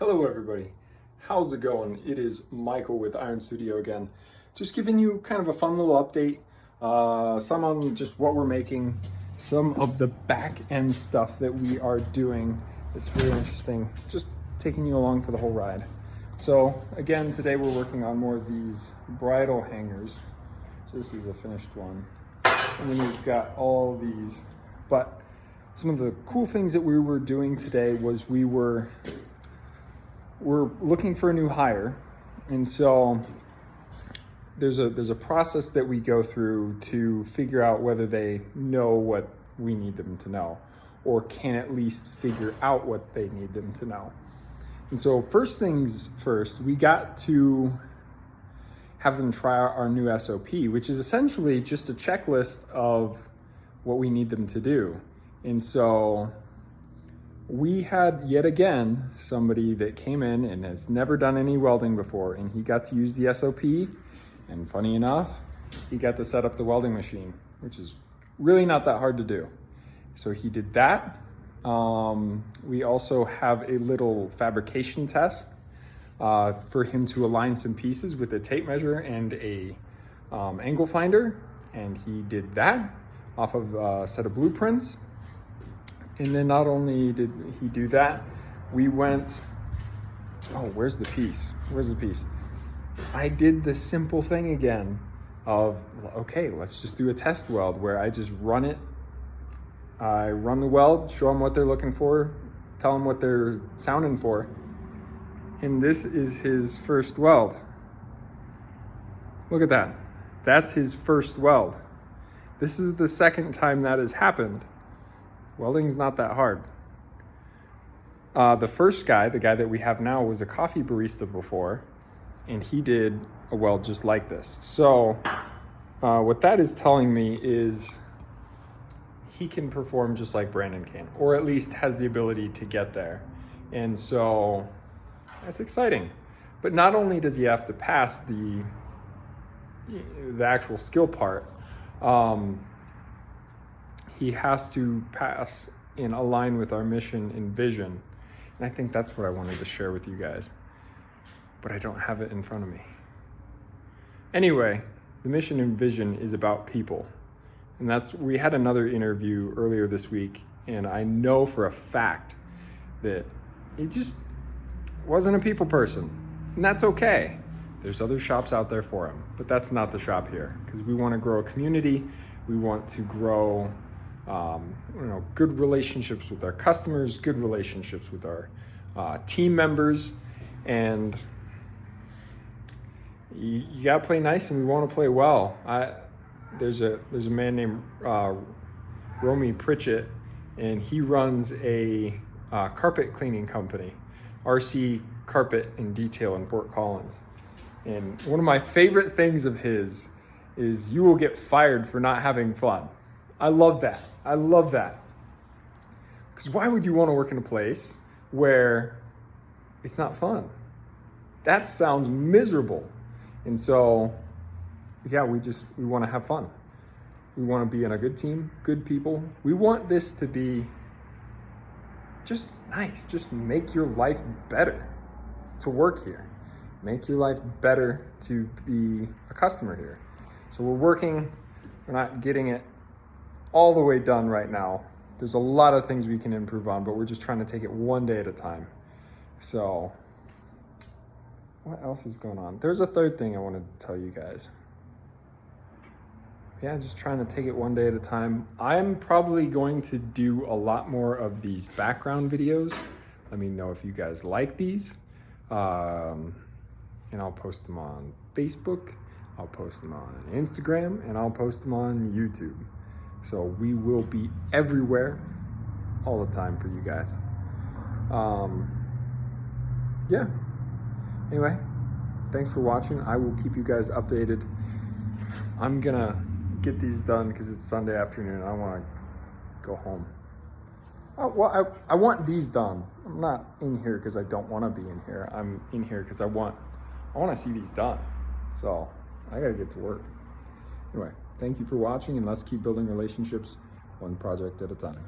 Hello everybody, how's it going? It is Michael with Iron Studio again. Just giving you kind of a fun little update, some on just what we're making, some of the back end stuff that we are doing. It's really interesting, just taking you along for the whole ride. So again, today we're working on more of these bridle hangers. So this is a finished one. And then we've got all these, but some of the cool things that we were doing today was we're looking for a new hire, and so there's a process that we go through to figure out whether they know what we need them to know, or can at least figure out what they need them to know. And so first things first, we got to have them try out our new SOP, which is essentially just a checklist of what we need them to do. And so we had yet again somebody that came in and has never done any welding before, and he got to use the SOP, and funny enough, he got to set up the welding machine, which is really not that hard to do. So he did that. We also have a little fabrication test for him to align some pieces with a tape measure and a angle finder, and he did that off of a set of blueprints. And then not only did he do that, we went, oh, where's the piece? Where's the piece? I did the simple thing again of, okay, let's just do a test weld where I just run it. I run the weld, show them what they're looking for, tell them what they're sounding for. And this is his first weld. Look at that. That's his first weld. This is the second time that has happened. Welding's not that hard. The first guy, the guy that we have now, was a coffee barista before, and he did a weld just like this. So what that is telling me is he can perform just like Brandon can, or at least has the ability to get there. And so that's exciting. But not only does he have to pass the actual skill part, he has to pass and align with our mission and vision. And I think that's what I wanted to share with you guys, but I don't have it in front of me. Anyway, the mission and vision is about people. And we had another interview earlier this week, and I know for a fact that he just wasn't a people person, and that's okay. There's other shops out there for him, but that's not the shop here, because we want to grow a community. We want to grow good relationships with our customers, good relationships with our team members, and you gotta play nice, and we want to play well. There's a man named Romy Pritchett, and he runs a carpet cleaning company, RC Carpet and Detail in Fort Collins. And one of my favorite things of his is you will get fired for not having fun. I love that. I love that. Because why would you want to work in a place where it's not fun? That sounds miserable. And so, yeah, we want to have fun. We want to be in a good team, good people. We want this to be just nice. Just make your life better to work here. Make your life better to be a customer here. So we're working, we're not getting it all the way done right now. There's a lot of things we can improve on, but we're just trying to take it one day at a time. So what else is going on? There's a third thing I wanted to tell you guys. Yeah, just trying to take it one day at a time. I'm probably going to do a lot more of these background videos. Let me know if you guys like these. And I'll post them on Facebook, I'll post them on Instagram, and I'll post them on YouTube. So we will be everywhere all the time for you guys. Yeah. Anyway, thanks for watching. I will keep you guys updated. I'm gonna get these done because it's Sunday afternoon and I want to go home. Oh, well, I want these done. I'm not in here because I don't want to be in here. I'm in here because I want to see these done. So I got to get to work. Anyway, thank you for watching, and let's keep building relationships one project at a time.